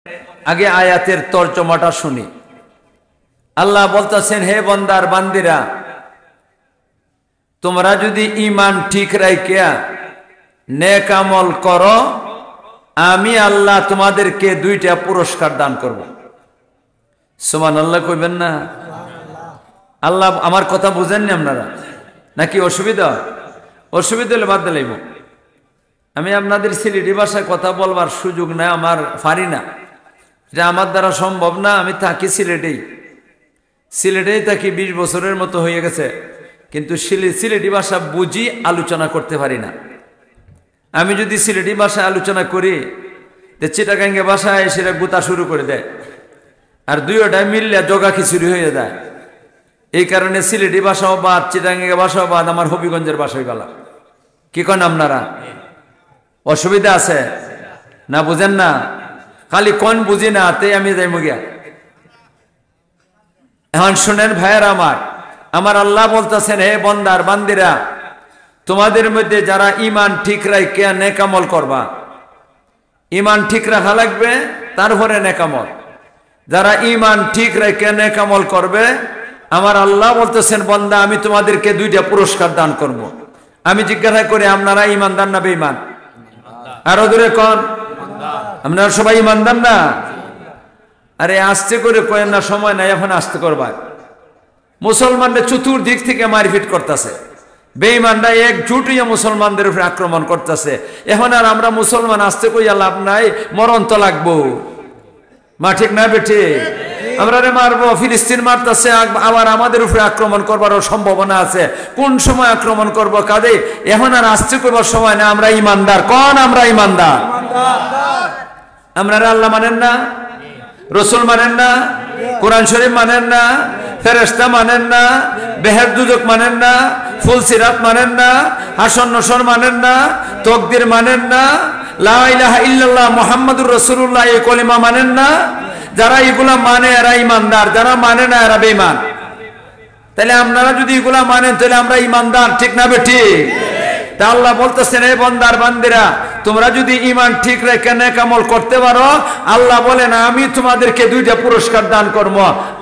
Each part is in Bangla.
আগে আয়াতের তর্জমাটা শুনি। আল্লাহ বলতেছেন, হে বান্দার বান্দিরা, তোমরা যদি ঈমান ঠিক রাখিয়া নেক আমল করো, আমি আল্লাহ তোমাদেরকে দুইটা পুরস্কার দান করব। সুবহানাল্লাহ কইবেন না? আল্লাহ আমার কথা বুঝেননি আপনারা নাকি? অসুবিধা হলে বাদ দিলাম। আমি আপনাদের সিলেটি ভাষায় কথা বলবার সুযোগ নাই, আমার পারি না, এটা আমার দ্বারা সম্ভব না। আমি থাকি সিলেটেই থাকি, 20 বছরের মতো হয়ে গেছে, কিন্তু সিলেটি ভাষা বুঝি, আলোচনা করতে পারি না। আমি যদি সিলেটি ভাষায় আলোচনা করি, চিটাগাঙ্গে ভাষায় সেটা গুতা শুরু করে দেয়, আর দুইটাই মিললে জগা খিচুড়ি হয়ে যায়। এই কারণে সিলেটি ভাষাও বাদ, চিটাগাঙ্গে ভাষাও বাদ, আমার হবিগঞ্জের ভাষাই গলা। কি কন আপনারা? অসুবিধা আছে না? বুঝেন না? খালি কোন বুঝি না, তাই আমি যাই মুগিয়া। এখন শুনেন ভাইয়ের আমার আল্লাহ বলতেছেন, হে বান্দার বান্দিরা, তোমাদের মধ্যে যারা ঈমান ঠিক রাখে নেক আমল করবা, ঈমান ঠিক রাখা লাগবে, তারপরে নেক আমল। যারা ঈমান ঠিক রাখে নেক আমল করবে, আমার আল্লাহ বলতেছেন, বান্দা আমি তোমাদেরকে দুইটা পুরস্কার দান করব। আমি জিজ্ঞাসা করি, আপনারা ঈমানদার না বেঈমান? আরো দূরে কোন? আপনারা সবাই ঈমানদার না? আরে আস্তে করে কয়েন না, সময় নাই এখন আস্তে করবা। মুসলমানদের চতুর্দিক থেকে মারপিট করতেছে, বেঈমানরা একজুট হইয়া মুসলমানদের উপরে আক্রমণ করতেছে। এখন আর আমরা মুসলমান আস্তে কইয়া লাভ নাই, মরণ তো লাগবো। মা ঠিক না বেঠে? আমরা মারবো, ফিলিস্তিন মারতেছে, আবার আমাদের উপরে আক্রমণ করবারও সম্ভাবনা আছে। কোন সময় আক্রমণ করব কাঁদে? এখন আর আস্তে করবার সময় না। আমরা ঈমানদার কোন? আমরা ঈমানদার। আপনারা আল্লাহ মানেন না, রসুল মানেন না, কোরআন শরীফ মানেন না, ফেরেশতা মানেন না, বেহেশত দুজক মানেন না, ফুলসিরাত মানেন না, হাসর নসর মানেন না, তাকদীর মানেন না, লা ইলাহা ইল্লাল্লাহ মুহাম্মাদুর রাসূলুল্লাহ এই কলিমা মানেন না। যারা এগুলা মানে এরা ঈমানদার, যারা মানে না এরা বেঈমান। তাহলে আপনারা যদি এগুলা মানেন, তাহলে আমরা ঈমানদার, ঠিক না বেঠি? তা আল্লাহ বলতেছেন, হে বান্দার বান্দিরা, তোমরা যদি ঈমান ঠিক রেখে নেক আমল করতে পারো, আল্লাহ বলেন আমি তোমাদেরকে দুইটা পুরস্কার দান করব।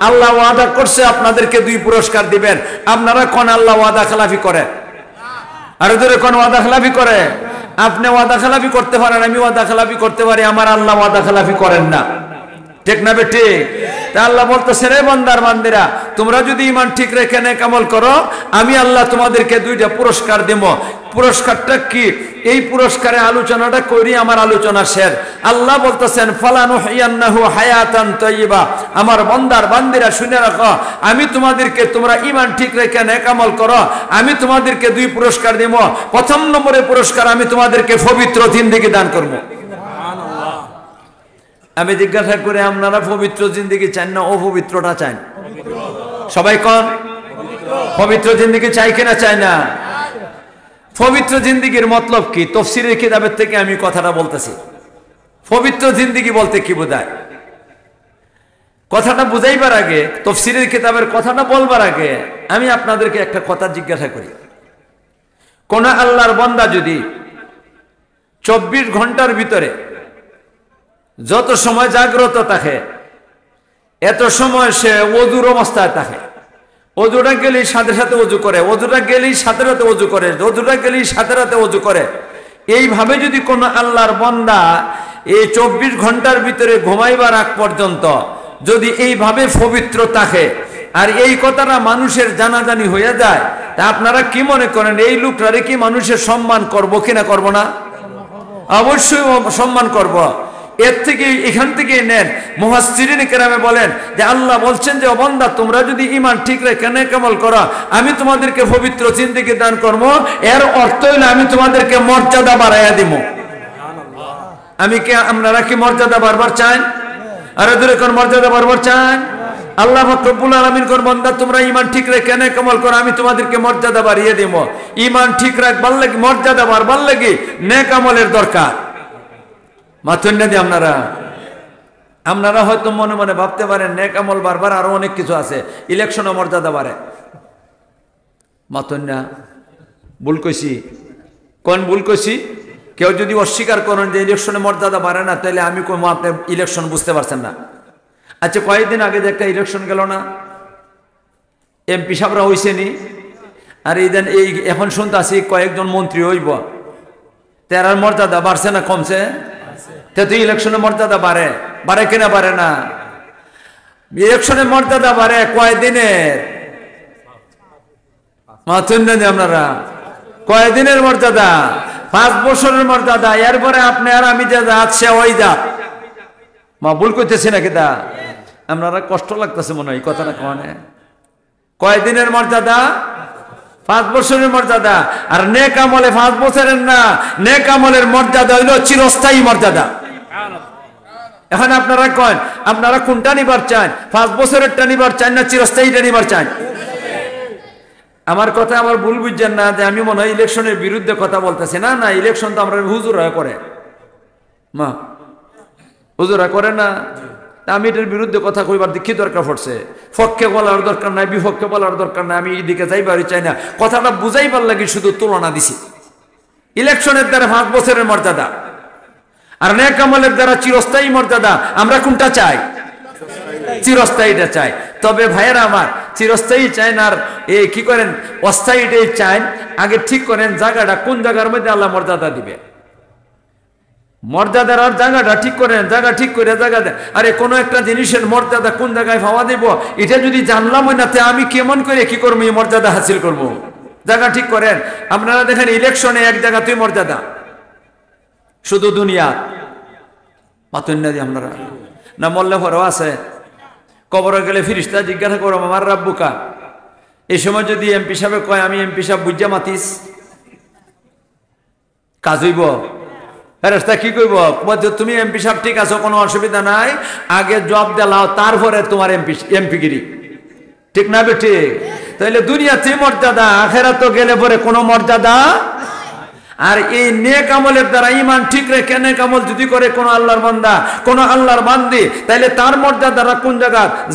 আল্লাহ ওয়াদা করছে আপনাদেরকে 2 পুরস্কার দিবেন। আপনারা কোন আল্লাহ ওয়াদা খেলাফি করে? আর ধরে কোন ওয়াদা খেলাফি করে? আপনি ওয়াদা খেলাফি করতে পারেন, আমি ওয়াদা খেলাফি করতে পারি, আমার আল্লাহ ওয়াদা খেলাফি করেন না, ঠিক না বেটি? তা আল্লাহ বলতেছে, রে বান্দার বান্দিরা, তোমরা যদি ঈমান ঠিক রেখে নেক আমল করো, আমি আল্লাহ তোমাদেরকে 2টা পুরস্কার দেব। পুরস্কারটা কি? এই পুরস্কারের আলোচনাটা করি, আমার আলোচনা শেষ। আল্লাহ বলতেছেন, ফালানুহিয়ান্নাহু হায়াতান তাইয়্যিবা। আমার বান্দার বান্দিরা শুনে রাখো, আমি তোমাদেরকে, তোমরা ঈমান ঠিক রেখে নেক আমল করো, আমি তোমাদেরকে 2 পুরস্কার দেব। প্রথম নম্বরের পুরস্কার, আমি তোমাদেরকে পবিত্র জিন্দেগি দান করব। আমি জিজ্ঞাসা করে, আপনারা পবিত্র জিন্দেগি চান না অপবিত্রটা চান? সবাই কোন? পবিত্র জিন্দেগি চাই কিনা চাই না? পবিত্র জিন্দেগির মতলব কি? তাফসীরের কিতাবের থেকে আমি কথাটা বলতেছি। পবিত্র জিন্দেগি বলতে কি বোঝায়? কথাটা বুঝাইবার আগে, তাফসীরের কিতাবের কথাটা বলবার আগে আমি আপনাদেরকে একটা কথা জিজ্ঞাসা করি। কোন আল্লাহর বান্দা যদি 24 ঘন্টার ভিতরে যত সময় জাগ্রত থাকে, এত সময় সে ওযুর অবস্থায় থাকে, ওযুটা গেলেই সাথে সাথে ওযু করে, ওযুটা গেলেই সাথে সাথে ওযু করে, ওযুটা গেলেই সাথে সাথে ওযু করে। এইভাবে যদি কোনো আল্লাহর বান্দা এই 24 ঘন্টার ভিতরে ঘুমাইবার আগ পর্যন্ত যদি এইভাবে পবিত্র থাকে, আর এই কথাটা মানুষের জানাজানি হয়ে যায়, তা আপনারা কি মনে করেন এই লোকটারে কি মানুষের সম্মান করব কিনা করব না? অবশ্যই সম্মান করব। এর থেকে, এখান থেকে নেন, মুফাসসিরিন কেরামে বলেন যে আল্লাহ বলছেন যে, ও বান্দা, তোমরা যদি ঈমান ঠিক রেখে নেক আমল করো, আমি তোমাদেরকে পবিত্র জিন্দেগি দান করব। এর অর্থ হলো আমি তোমাদেরকে মর্যাদা বাড়াইয়া দিব। আমি কি, আপনারা কি মর্যাদা বারবার চান? আর এদের কোন মর্যাদা বারবার চান? আল্লাহ রব্বুল আলামিন কোন, বান্দা তোমরা ঈমান ঠিক রেখে নেক আমল করো, আমি তোমাদেরকে মর্যাদা বাড়িয়ে দেব। ঈমান ঠিক রাখবার লাগি, মর্যাদা বাড়বার লাগি নেক আমলের দরকার। মাথুন্না দি আপনারা হয়তো মনে মনে ভাবতে পারেন নেক আমল বারবার আরো অনেক কিছু আছে, ইলেকশনে মর্যাদা বাড়ে। মাথুন্না ভুল কইছি? কোন ভুল কইছি? কেউ যদি অস্বীকার করেন যে ইলেকশনে মর্যাদা বাড়ে না, তাহলে আমি কইব আপনি ইলেকশন বুঝতে পারছেন না। আচ্ছা, কয়েকদিন আগে যে একটা ইলেকশন গেল না, এমপি সাহেবরা হইছে নি, আর এই এখন শুনতে আসি কয়েকজন মন্ত্রী হইব, তেরার মর্যাদা বাড়ছে না কমছে? তো ইলেকশনের মর্যাদা বাড়ে কিনা বাড়ে না? ইলেকশনের মর্যাদা বাড়ে কয়দিনের? মাথুন না আপনারা, কয়দিনের মর্যাদা? 5 বছরের মর্যাদা। এরপরে আপনি আর আমি যে যাচ্ছে ওই যা মা ভুল করতেছি নাকি? তা আপনারা কষ্ট লাগতেছে মনে হয় কথাটা কনে। কয়দিনের মর্যাদা? 5 বছরের মর্যাদা। আর নেক আমলে 5 বছরের না, নেক আমলের মর্যাদা হইল চিরস্থায়ী মর্যাদা। এখন আপনারা কন, আপনারা কোনটা নিবার চান? 5 বছরেরটা নিবার চান না চিরস্থায়ীটা নিবার চান? আমার কথা আমার ভুল বুঝছেন না যে আমি মনে হয় ইলেকশনের বিরুদ্ধে কথা বলতেছি। না না, ইলেকশন তো আমরা হুজুরা করে, মা হুজুরা করে না। আমি এটার বিরুদ্ধে কথা কইবার কি দরকার পড়ছে? পক্ষে বলার দরকার নাই, বিপক্ষে বলার দরকার নাই। আমি এইদিকে যাইবারই চাই না, কথাটা বুঝাইবার লাগি শুধু তুলনা দিছি। ইলেকশনের দ্বারা 5 বছরের মর্যাদা, আর নেক আমলের দ্বারা চিরস্থায়ী মর্যাদা। আমরা কোনটা চাই? চিরস্থায়ীটা চাই। তবে ভাইয়েরা আমার, চিরস্থায়ী চাই না আর কি করেন অস্থায়ীটাই চাই। আগে ঠিক করেন জায়গাটা কোন জায়গার মধ্যে আল্লাহ মর্যাদা দিবে। মর্যাদার আর জায়গাটা ঠিক করেন, জায়গা ঠিক করে জায়গা দেন। আরে কোনো একটা জিনিসের মর্যাদা কোন জায়গায় পাওয়া দেব, এটা যদি জানলাম না, তে আমি কেমন করে কি করবো এই মর্যাদা হাসিল করব? জায়গা ঠিক করেন। আপনারা দেখেন ইলেকশনে এক জায়গা তুই মর্যাদা, শুধু দুনিয়া মাতুন না দিয়ে আপনারা না মল্লে পরেও আছে। কবরে গেলে ফিরিস্তা জিজ্ঞাসা করো আমার রাব্বুকা। এই সময় যদি এমপি সাহেব কয় আমি এমপি সাহেব বুঝা মাতিস, কাজ হইব? ফেরেশতা কি কইব? তুমি এমপি সাহেব ঠিক আছো, কোনো অসুবিধা নাই, আগে জব দেলাও, তারপরে তোমার এমপিগিরি। ঠিক না বেঠি? তাহলে দুনিয়াতে মর্যাদা, আখেরাতে গেলে পরে কোনো মর্যাদা। আর এই নেক আমলের দ্বারা ঈমান ঠিক রেখে নেক আমল যদি করে কোন আল্লাহর বান্দা, কোন আল্লাহর বান্দি, তাইলে তার মর্যাদাটা কোন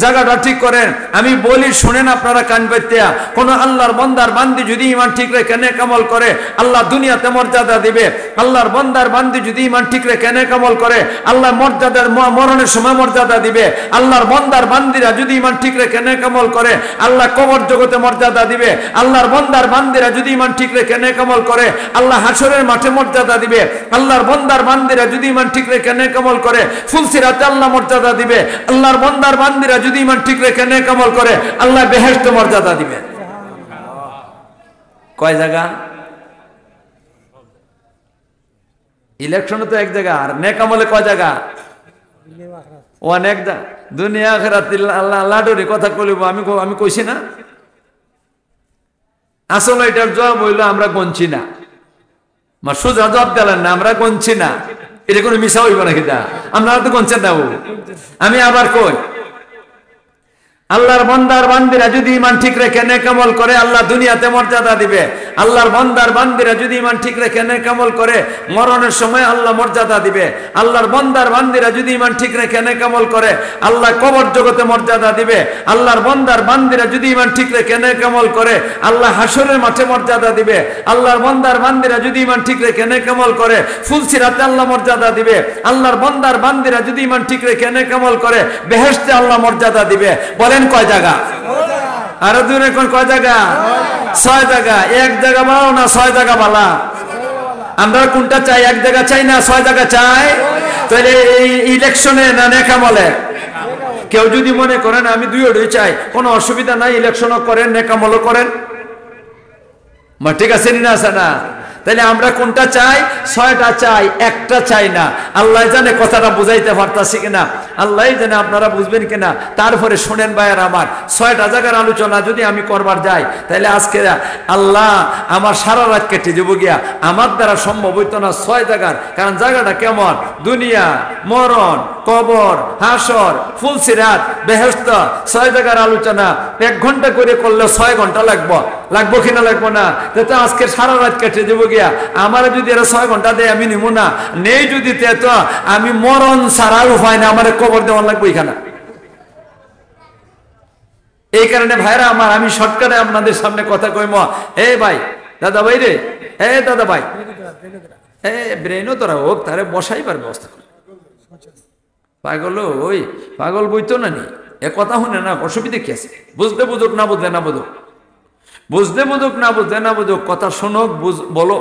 জায়গাটা ঠিক করেন। আমি বলি শুনেন আপনারা কান পাতিয়া, কোন আল্লাহর বান্দার বান্দি যদি ঈমান ঠিক রেখে নেক আমল করে, আল্লাহ দুনিয়াতে মর্যাদা দিবে। আল্লাহর বান্দার বান্দি যদি ঈমান ঠিক রেখে নেক আমল করে, আল্লাহ মর্যাদার মরণের সময় মর্যাদা দিবে। আল্লাহর বান্দার বান্দিরা যদি ঈমান ঠিক রেখে নেক আমল করে, আল্লাহ কবর জগতে মর্যাদা দিবে। আল্লাহর বান্দার বান্দিরা যদি ঈমান ঠিক রেখে নেক আমল করে, আল্লাহ হাসরের মাঠে মর্যাদা দিবে। আল্লাহর বান্দার বান্দিরা যদি ঈমান ঠিক রেখে নেক আমল করে, ফুলসিরাতে আল্লাহ মর্যাদা দিবে। আল্লাহর বান্দার বান্দিরা যদি ঈমান ঠিক রেখে নেক আমল করে, আল্লাহ বেহেশতে মর্যাদা দিবে। কয় জায়গা? ইলেকশনে তো এক জায়গা, আর নেক আমলে কয় জায়গা? অনেক জায়গা। দুনিয়া আখিরাত আল্লাহ লাডুরি কথা কইব, আমি কইছি না? আসলে এটার জবাব হইল আমরা গণছি না। সোজা জবাব দিলেন না, আমরা গণছি না। এটা কোনো মিশা হইব নাকি? আপনারা তো গণছেন না। আমি আবার কই, আল্লাহর বান্দার বান্দিরা যদি ঈমান ঠিক রেখে নেক আমল করে, আল্লাহ দুনিয়াতে মর্যাদা দিবে। আল্লাহর বান্দার বান্দিরা যদি ঈমান ঠিক রেখে নেক আমল করে, মরণের সময় আল্লাহ মর্যাদা দিবে। আল্লাহর বান্দার বান্দিরা যদি ঈমান ঠিক রেখে নেক আমল করে, আল্লাহ কবর জগতে মর্যাদা দিবে। আল্লাহর বান্দার বান্দিরা যদি ঈমান ঠিক রেখে নেক আমল করে, আল্লাহ হাসরের মাঠে মর্যাদা দিবে। আল্লাহর বান্দার বান্দিরা যদি ঈমান ঠিক রেখে নেক আমল করে, ফুলসিরাতে আল্লাহ মর্যাদা দিবে। আল্লাহর বান্দার বান্দিরা যদি ঈমান ঠিক রেখে নেক আমল করে, বেহেশতে আল্লাহ মর্যাদা দিবে। বলেন কয় জায়গা? আরো দূরে কয় জায়গা? 6 জায়গা। এক জায়গা ভালো না 6 জায়গা ভালো? আমরা কোনটা চাই? এক জায়গা চাই না 6 জায়গা চাই? তাহলে এই ইলেকশনে না নেক আমলে? কেউ যদি মনে করেন আমি দুইটাই চাই, কোনো অসুবিধা নাই, ইলেকশনও করেন নেক আমলও করেন, ঠিক আছে না? আছে না? তাহলে আমরা কোনটা চাই? 6টা চাই, একটা চাই না। আল্লাহ জানে কথাটা বুঝাইতে পারতাছি কিনা, আল্লাহ জানে আপনারা বুঝবেন কিনা। তারপরে শোনেন ভাইয়ার আমার, 6টা জায়গার আলোচনা যদি আমি করবার যাই, তাহলে আজকে আল্লাহ আমার সারা রাত কেটে দেব গিয়া। আমার দ্বারা সম্ভব হইতো না 6 জায়গার, কারণ জায়গাটা কেমন? দুনিয়া, মরণ, কবর, হাসর, ফুলসিরাত, বেহেশত, 6 জায়গার আলোচনা 1 ঘন্টা করে করলে 6 ঘন্টা লাগবো কিনা লাগবো না? তো আজকে সারা রাত কেটে দেবো গিয়া। আমার যদি এরা 6 ঘন্টা দেয় আমি নিব না, নেই যদি তো আমি মরণ ছাড়া উপায় না, আমার কবর দেওয়া লাগবে এখানে। এই কারণে ভাইরা আমার, আমি শর্টকাটে আপনাদের সামনে কথা কইম। এ ভাই, দাদা ভাই রে, এ দাদা ভাই, ব্রেনও তোরা হোক তারে বসাইবার ব্যবস্থা করে। পাগল ওই পাগল বইতো না নি, এ কথা শুনে না, অসুবিধা কি আছে? বুঝলে বুঝুক, না বুঝলে না বুঝুক, বুঝলে বুঝুক না বুঝলে না বুঝুক, কথা শোনক, বলো,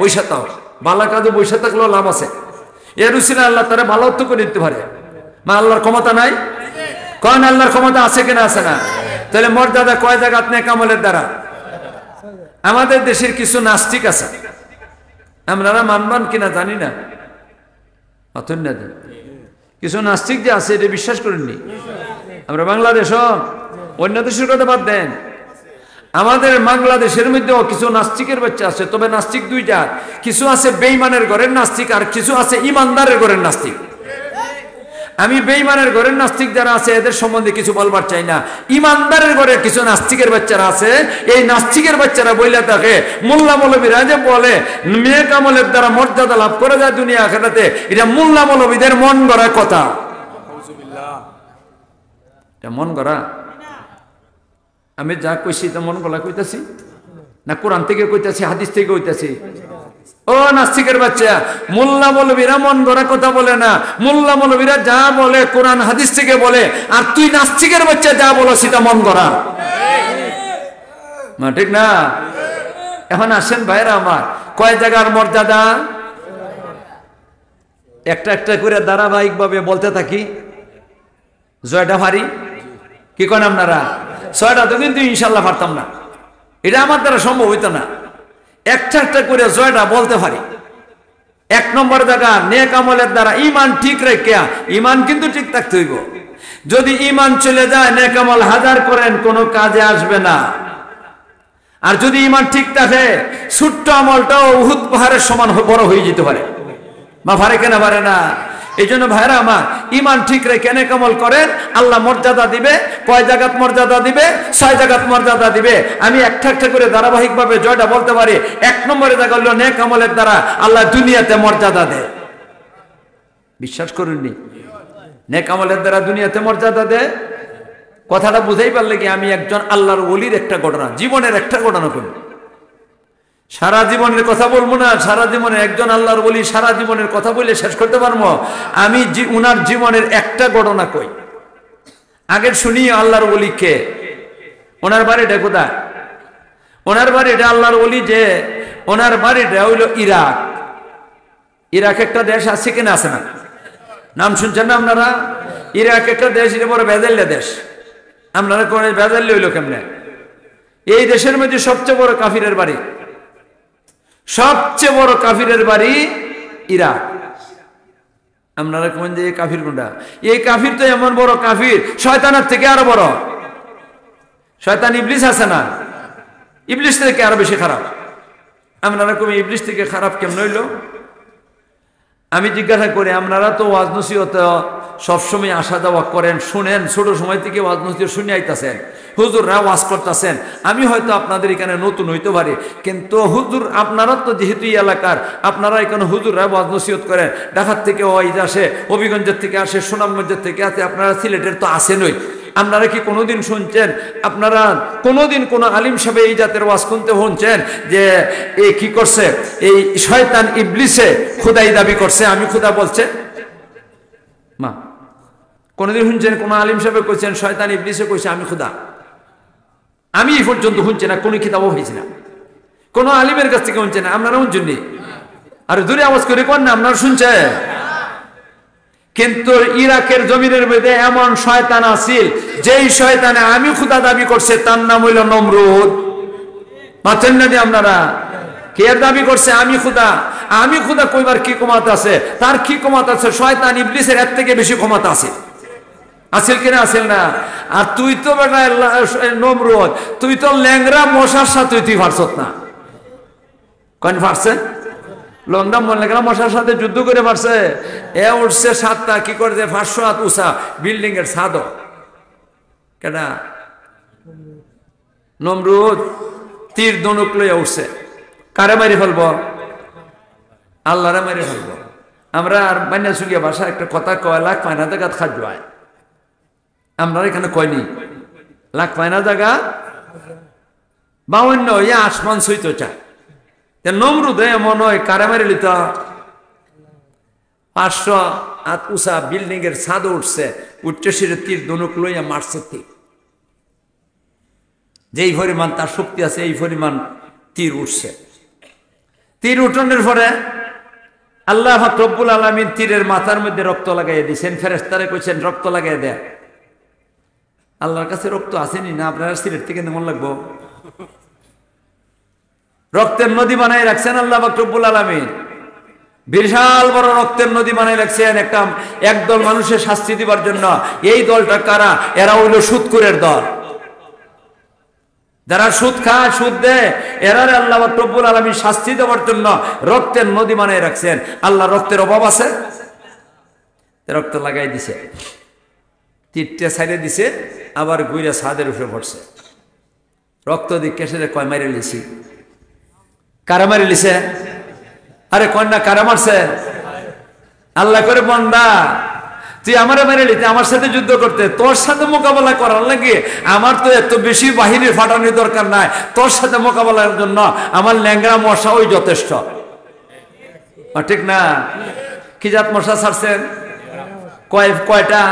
বৈশা থাক, বালা কাজে বৈশা থাকলেও লাভ আছে। এর উচিত আল্লাহ তারা ভালো অর্থ করে দিতে পারে। মা আল্লাহর ক্ষমতা নাই? কন আল্লাহর ক্ষমতা আছে কিনা? আছে না? তাহলে মর্যাদা কয় জায়গাত নেক আমলের দ্বারা। আমাদের দেশের কিছু নাস্তিক আছে, আপনারা মানবান কিনা জানি না, অথন না কিছু নাস্তিক যে আছে এটা বিশ্বাস করেননি। আমরা বাংলাদেশ, অন্য দেশের কথা বাদ দেন, আমাদের বাংলাদেশের মধ্যেও কিছু নাস্তিকের বাচ্চা আছে। তবে নাস্তিক দুই জাত, কিছু আছে বেঈমানের ঘরের নাস্তিক, আর কিছু আছে ইমানদারের ঘরের নাস্তিক। আমি বেঈমানের ঘরের নাস্তিক যারা আছে এদের সম্বন্ধে কিছু বলবার চাই না। ইমানদারের ঘরে কিছু নাস্তিকের বাচ্চারা আছে, এই নাস্তিকের বাচ্চারা বইলে থাকে মোল্লা মৌলবীরা যে বলে নেক আমলের দ্বারা মর্যাদা লাভ করে যায় দুনিয়া আখিরাতে, এটা মোল্লা মৌলবীদের মন গড়া কথা। এটা মন গড়া। আমি যা কইছি তা মন গলা কইতাছি না কোরআন থেকে কইতাছি, হাদিস থেকে কইতাছি? ও নাস্তিকের বাচ্চা, মোল্লা মৌলবীরা মন গড়া কথা বলে না। মোল্লা মৌলবীরা যা বলে কোরআন হাদিস থেকে বলে, আর তুই নাস্তিকের বাচ্চা যা বলো সেটা মন গড়া, ঠিক না? এখন আসেন ভাইরা আমার, কয় জায়গার মর্যাদা একটা একটা করে ধারাবাহিক ভাবে বলতে থাকি। জয়টা ভারী কি করেন আপনারা? ছয়টা তো কিন্তু ইনশাল্লাহ পারতাম না, এটা আমার দ্বারা সম্ভব হইতো না। একটা একটা করে জয়টা বলতে পারি। এক নম্বর জায়গা নেক আমলের দ্বারা ইমান ঠিক রেখে, ইমান কিন্তু ঠিক থাকতে হইব। যদি ইমান চলে যায় নেক আমল হাজার করেন কোনো কাজে আসবে না। আর যদি ইমান ঠিক থাকে ছোট্ট আমলটাও উহুদ পাহাড়ের সমান বড় হয়ে যেতে পারে। মা পারে কেনা পারে না? এই জন্য ভাইরা আমার ইমান ঠিক রেখে নেক আমল করেন, আল্লাহ মর্যাদা দিবে। কয় জায়গাত মর্যাদা দিবে? 6 জায়গাত মর্যাদা দিবে। আমি একটা একটা করে ধারাবাহিক ভাবে জয়টা বলতে পারি। এক নম্বরে জায়গা হলো নেক আমলের দ্বারা আল্লাহ দুনিয়াতে মর্যাদা দেয়। বিশ্বাস করুননি? নেক আমলের দ্বারা দুনিয়াতে মর্যাদা দেয়। কথাটা বুঝাই পারলে কি আমি একজন আল্লাহর ওলির একটা ঘটনা, জীবনের একটা ঘটনা করি। সারা জীবনের কথা বলবো না, সারা জীবনে একজন আল্লাহর ওলি সারা জীবনের কথা বলে শেষ করতে পারবো? আমি উনার জীবনের একটা ঘটনা কই। আগে শুনি আল্লাহর ওলিকে। ওনার বাড়িটা কোথায়? ওনার বাড়িটা আল্লাহর ওলি যে ওনার বাড়িটা হইল ইরাক। ইরাক একটা দেশ আছে কিনা? আছে না? নাম শুনছেন না আপনারা? ইরাক একটা দেশ, এটা বড় বেজাল্লা দেশ। আপনারা কোন বেজাল্লা হইল কেমনে? এই দেশের মধ্যে সবচেয়ে বড় কাফিরের বাড়ি, সবচেয়ে বড় কাফিরের বাড়ি ইরাক। আপনারা কোন যে কাফির কোনটা? এই কাফির তো এমন বড় কাফির, শয়তানের থেকে আরো বড়। শয়তান ইবলিস আছে না? ইবলিস থেকে আরো বেশি খারাপ। আপনারা কোন ইবলিস থেকে খারাপ কেমন হইল? আমি জিজ্ঞাসা করি, আপনারা তো ওয়াজ নসিহত সবসময় আসা যাওয়া করেন, শুনেন, ছোট সময় থেকে ওয়াজ নসিহত শুনে আইতাছেন, হুজুররা ওয়াজ করতেছেন। আমি হয়তো আপনাদের এখানে নতুন হইতে পারি, কিন্তু হুজুর আপনারা তো যেহেতু এই এলাকার, আপনারা এখানে হুজুররা ওয়াজ নসিহত করেন। ঢাকার থেকে ওয়াইজ আসে, হবিগঞ্জের থেকে আসে, সুনামগঞ্জের থেকে আসে, আপনারা সিলেটের তো আসেনই। আপনারা কি কোনোদিন শুনছেন, আপনারা কোনোদিন কোনো আলিম সাহেব এই জাতের ওয়াজ শুনতে শুনছেন যে এ কি করছে, এই শয়তান ইবলিসে খুদাই দাবি করছে, আমি খুদা বলছে? মা কোনোদিন শুনছেন কোন আলিম সাহেব কইছেন শয়তান ইবলিসে কইছে আমি খুদা? আমি এই পর্যন্ত শুনছি না, কোনো কিতাবও হয়েছে না, কোনো আলিমের কাছ থেকে শুনছে না। আপনারা শুনছেন? আর দূরে আওয়াজ করে কোন না আপনারা শুনছেন? কিন্তু ইরাকের জমিনের মধ্যে এমন শয়তান আছিল, যেই শয়তানে আমি খুদা দাবি করছে, তার নাম হইল নমরুদ। পাচ্ছেন না? আপনারা কে দাবি করছে আমি খুদা? আমি খুদা কইবার কি ক্ষমতা আছে? তার কি ক্ষমতা আছে? শয়তান ইবলিসের এর থেকে বেশি ক্ষমতা আছে। আসিল কিনা? আসিল না? আর তুই তো বেটা নমরুদ, তুই তো ল্যাংরা মশার সাথে তুই পারছত না। কেন পারছে? লংডা ল্যাংরা মশার সাথে যুদ্ধ করে পারছে। এ উঠছে 7টা, কি করে 500 হাত উঁচা বিল্ডিং এর ছাদ। কেডা? নমরুদ তীর ধনুক লইয়া উঠছে। কারে মারি ফেলব? আল্লাহরে মারি ফেলব। আমরা আর বান্যা সুগিয়া ভাষা একটা কথা কয়, লাখ পায়না জায়গা খাদ্য হয়। আমরা এখানে কয়নি লাখ পায়না জায়গা 52 ইয়া আসমান সইতে চায়। নমরুদে এমন হয় কারে মারি লিত 500 হাত উঁচা বিল্ডিং এর ছাদে উঠছে, উঠতে সিরে তীর ধনুক লইয়া মারছে তীর। যেই পরিমাণ তার শক্তি আছে এই পরিমাণ তীর উঠছে। তীর উঠানোর পরে আল্লাহ রব্বুল আলামিন তীরের মাথার মধ্যে রক্ত লাগাইয়া দিয়েছেন। ফেরেশতারে কইছেন রক্ত লাগাইয়া দেয়। আল্লাহর কাছে রক্ত আসেনি না, আপনার সিলেট থেকে মন লাগবো? রক্তের নদী বানাই রাখছেন আল্লাহ রব্বুল আলামিন, বিশাল বড় রক্তের নদী বানাই রাখছেন একটা একদল মানুষের শাস্তি দিবার জন্য। এই দলটা কারা? এরা হইল সুদখোরের দল, যারা সুদ খায় সুদ দেয়, এরারে আল্লাহ রব্বুল আলামিন শাস্তি দেওয়ার জন্য রক্তের নদী বানাই রাখছেন। আল্লাহ রক্তের অভাব আছে? রক্ত লাগাই দিছে, তীরটা ছাইড়ে দিছে, আবার গুইরা ছাদের উপরে পড়ছে। রক্ত দিয়ে কেসে কয় মারি লিছি। কারা মারি লিছে? আরে কন্যা কারা মারছে? আল্লাহ করে বন্দা তুই আমারে মেরে লিতে, আমার সাথে যুদ্ধ করতে, তোর সাথে মোকাবেলা করার লাগে আমার তো এত বেশি বাহিনীর ফাটানোর দরকার নাই। তোর সাথে মোকাবেলার জন্য আমার ল্যাংড়া মশা ওই যথেষ্ট, ঠিক না? কি জাত মশা ছাড়ছেন? কয়টা?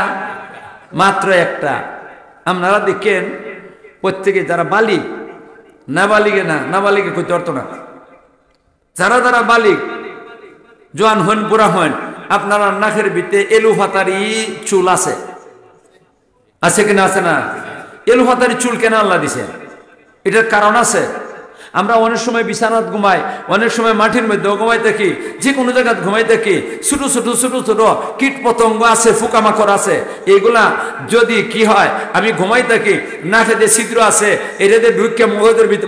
মাত্র একটা। আপনারা দেখেন প্রত্যেকে যারা বালিগ, নাবালিগে না, নাবালিগে কইতে পারতো না, যারা যারা বালিগ জোয়ান হন বুড়া হন, আপনারা নাকের ভিতরে এলুফাতারি চুল আছে, আছে কিনা? আছে না? এলুফাতারি চুল কেন আল্লাহ দিছে? এটার কারণ আছে। আমরা অনেক সময় বিছানাত ঘুমাই, অনেক সময় মাটির মধ্যেও ঘুমাই থাকি, যে কোনো জায়গায় ঘুমাই থাকি, ছোট ছোট ছোট ছোট কীট পতঙ্গ আছে, পোকামাকড় আছে। এগুলা যদি কি হয়, আমি ঘুমাই থাকি, নাকে যে ছিদ্র আছে এটাতে ঢুকে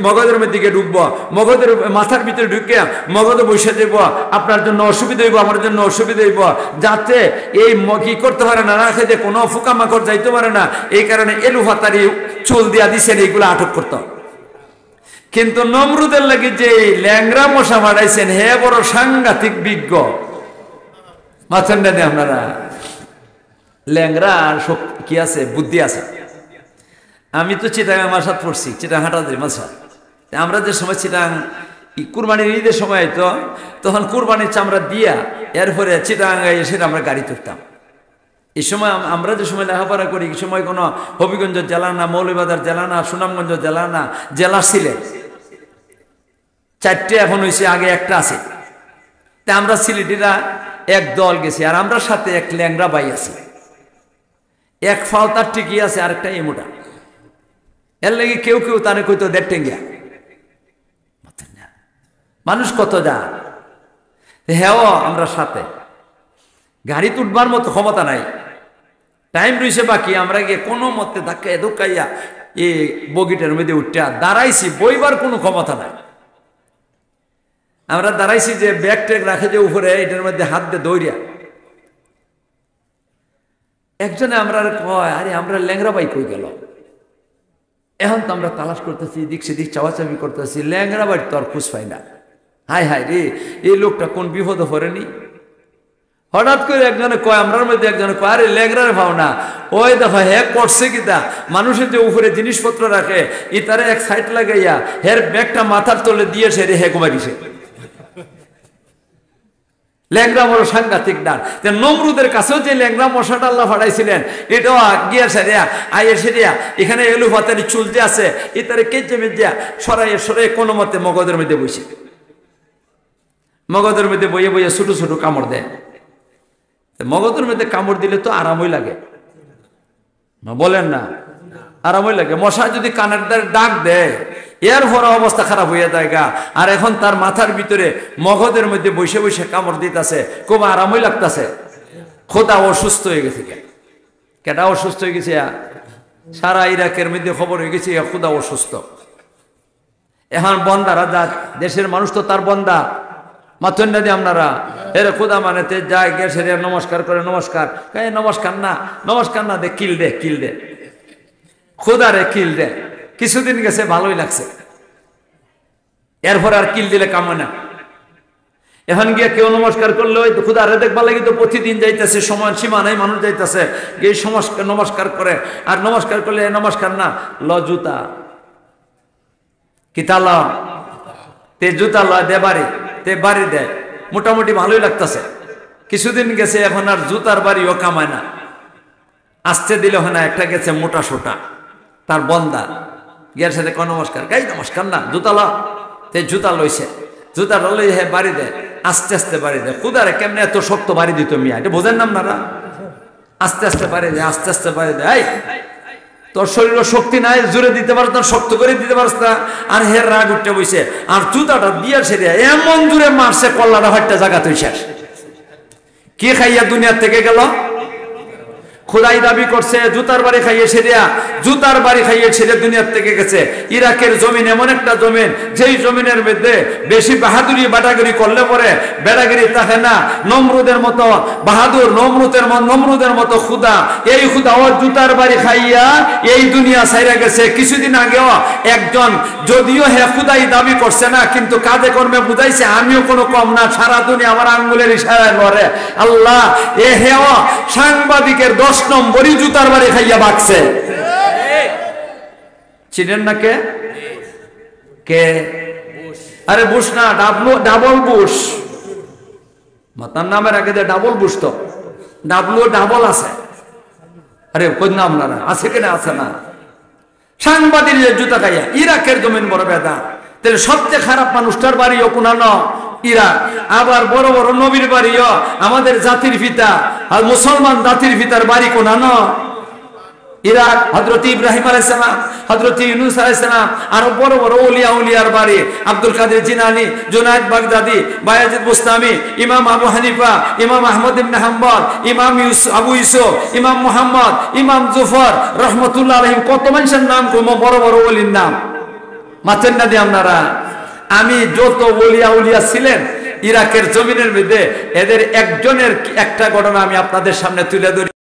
মগজের দিকে ঢুকবো, মগজের মাথার ভিতরে ঢুকে মগজে বসে দেব, আপনার জন্য অসুবিধা হইব, আমার জন্য অসুবিধা হইব, যাতে এই কি করতে পারে না, নাকে যে কোনো পোকামাকড় যাইতে পারে না। এই কারণে এলুফাতারি চুল দিয়া দিছেন, এইগুলো আটক করতো। কিন্তু নমরুদের লাগে যে ল্যাংরা মশা মারাইছেন, হে বড় সাংঘাতিক বিজ্ঞ। মাছেন না আপনারা? ল্যাংরা আর কি আছে? বুদ্ধি আছে। আমি তো চিটাং মাসাত পড়ছি, চিটাং হাটাদের মাসা। আমরা যে সময় চিটাং কুরবানির ঈদের সময় তো তখন কুরবানির চামড়া দিয়া এরপরে চিটাং এসে আমরা গাড়ি তুলতাম। এই সময় আমরা যে সময় লেখাপড়া করি, এই সময় কোনো হবিগঞ্জ জেলা না, মৌলভীবাজার জেলা না, সুনামগঞ্জ জেলা না, জেলা ছিলেন 4টে, এখন হয়েছে, আগে একটা আছে। তা আমরা সিলেটিরা এক দল গেছি, আর আমরা সাথে এক ল্যাংরা বাই আছে, এক ফাও তার টিকি আছে, আরেকটা এমোটা। এর লাগে কেউ কেউ তারে কইতো 1.5 টেঙ্গিয়া। মানুষ কত যা, হ্যাঁ আমরা সাথে গাড়ি তুটবার মতো ক্ষমতা নাই, টাইম রয়েছে বাকি। আমরা গিয়ে কোনো মতে ধাক্কাইয়া ধুকাইয়া এই বগিটার মধ্যে উঠতে দাঁড়াইছি, বইবার কোনো ক্ষমতা নাই। আমরা দাঁড়াইছি যে ব্যাগ ট্যাগ রাখে যে উপরে, এটার মধ্যে হাত দিয়ে দৌড়িয়া। একজনে আমরা কয়, আরে আমরা ল্যাংরা বাই কই গেল? এখন তো আমরা তালাশ করতেছি, দিক সেদিক চাওয়াচাবি করতেছি, ল্যাংরা বাড়ি তো আর খুঁজ পাই না। হায় হায় রে, এই লোকটা কোন বিপদে পড়েনি? হঠাৎ করে একজনে কয়, আমরার মধ্যে একজনে কয়, আরে ল্যাংরার ভাও না, ওই দেখো হে করছে কিতা, মানুষের যে উপরে জিনিসপত্র রাখে ইতারে এক সাইড লাগাইয়া হের ব্যাগটা মাথার তলে দিয়েছে রে, হে ঘুমাইছে। ল্যাংরা বড় সাংঘাতিক ডান। নমরুদের কাছেও যে ল্যাংরা মশাটা আল্লাহ ফাটাইছিলেন, এটাও গিয়া সেরিয়া আইয়ের সেরিয়া এখানে এলুফাতারি চুল যে আছে ইতারে কেচে মেজিয়া সরাইয়ে সরাই কোনো মতে মগজের মধ্যে বসে, মগজের মধ্যে বইয়ে বইয়ে ছোট ছোট কামড় দেয়। মগজের মধ্যে কামড় দিলে তো আরামই লাগে, বলেন না? আরামই লাগে। মশা যদি কানের দ্বারা ডাক দেয় এর পরে অবস্থা খারাপ হইয়া যায় গা। আর এখন তার মাথার ভিতরে মগজের মধ্যে বসে বসে কামড় দিতেছে, খুব আরামই লাগতেছে। খোদা অসুস্থ হয়ে গেছে। কেটা অসুস্থ হয়ে গেছে? সারা ইরাকের মধ্যে খবর হয়ে গেছে খোদা অসুস্থ। এখন বন্দারা যা, দেশের মানুষ তো তার বন্দা, মাথুন না দিয়ে আপনারা এর খোদা মানেতে যায় গেছে, নমস্কার করে, নমস্কার নমস্কার না, নমস্কার না দে, কিল দে, কিল দে, খোদা রে কিল দে। কিছুদিন গেছে ভালোই লাগছে, এরপর আর কিল দিলে কামে না। এখন গিয়ে কেউ নমস্কার করলে ওই খোদা রে দেখবা লাগি তো প্রতিদিন যাইতেছে, সময় সীমা নাই, মানুষ যাইতেছে গিয়ে নমস্কার করে। আর নমস্কার করলে নমস্কার না, ল জুতা, কিতা ল তে জুতা লয় দে বাড়ি, তে বাড়ি দেয়, মোটামুটি ভালোই লাগতেছে। কিছুদিন গেছে, এখন আর জুতার বাড়িও কামায় না, আসতে দিলে হয় না। একটা গেছে মোটা সোটা, তার বন্দা গিয়ার সাথে ক নমস্কার, গাই নমস্কার না, জুতা ল। তে জুতা লইছে, জুতা লই হে বাড়ি দেয়, আস্তে আস্তে বাড়ি দেয়। খুদারে কেমনে এত শক্ত বাড়ি দিত মিয়া, এটা বোঝেন না আপনারা? আস্তে আস্তে বাড়ি দেয়, আস্তে আস্তে বাড়ি দেয়। তোর শরীরে শক্তি নাই, জোরে দিতে পারস না, শক্ত করে দিতে পারস না। আর হে রাগ উঠতে বইছে, আর জুতাটা দিয়ে সেরে এমন জোরে মারছে, কল্লাটা হয়টা জায়গা তুই শেষ। কি খাইয়া দুনিয়ার থেকে গেল? খোদাই দাবি করছে, জুতার বাড়ি খাইয়ে সেরিয়া, জুতার বাড়ি খাইয়ে সেরে দুনিয়ার থেকে গেছে। ইরাকের জমিন এমন একটা জমিন, যেই জমিনের মধ্যে বেশি বাহাদুরি বাটাগিরি করলে পরে বেড়াগিরি থাকে না। নমরুদের মতো বাহাদুর, নমরুদের মতো খুদা, এই খুদা ও জুতার বাড়ি খাইয়া এই দুনিয়া ছাইরা গেছে। কিছুদিন আগেও একজন, যদিও হে খুদাই দাবি করছে না, কিন্তু কাজে কর্মে বুঝাইছে আমিও কোনো কম না, সারা দুনিয়া আমার আঙ্গুলের ইশারায় করে। আল্লাহ এ হেও সাংবাদিকের 10 নম্বরই জুতার বাড়ি খাইয়া বাকছে। চিনেন না কে? কে? আরে বুশ না, ডাবল বুশ। মাতার নামের আগে ডাবল বুশ, তো ডাবল আছে। আরে কই নাম না আছে কিনা? আছে না? সাংবাদিক জুতা খাইয়া ইরাকের জমিন বড় বেদা। তাহলে সবচেয়ে খারাপ মানুষটার বাড়িও কোনানো ইরাক। আবার বড় বড় নবীর বাড়িও, আমাদের জাতির পিতা আর মুসলমান জাতির পিতার বাড়ি কোনানো ইরাক। হযরত ইব্রাহিম আলাইহিস সালাম, হযরত ইউনূস আলাইহিস সালাম, আরো বড় বড় ওলিয়ার বাড়ি, আব্দুল কাদের জিলানী, জুনায়েদ বাগদাদি, বায়াজিদ বুস্তামি, ইমাম আবু হানিফা, ইমাম আহমদ ইবনে হাম্বল, ইমাম আবু ইউসুফ, ইমাম মুহাম্মদ, ইমাম জুফর রাহমাতুল্লাহ আলাইহিম। কত মানুষের নাম কম, বড় বড় ওলির নাম মাতেন না দিয়ে আপনারা। আমি যত ওলিয়া ছিলেন ইরাকের জমিনের মধ্যে, এদের একজনের একটা ঘটনা আমি আপনাদের সামনে তুলে ধরি।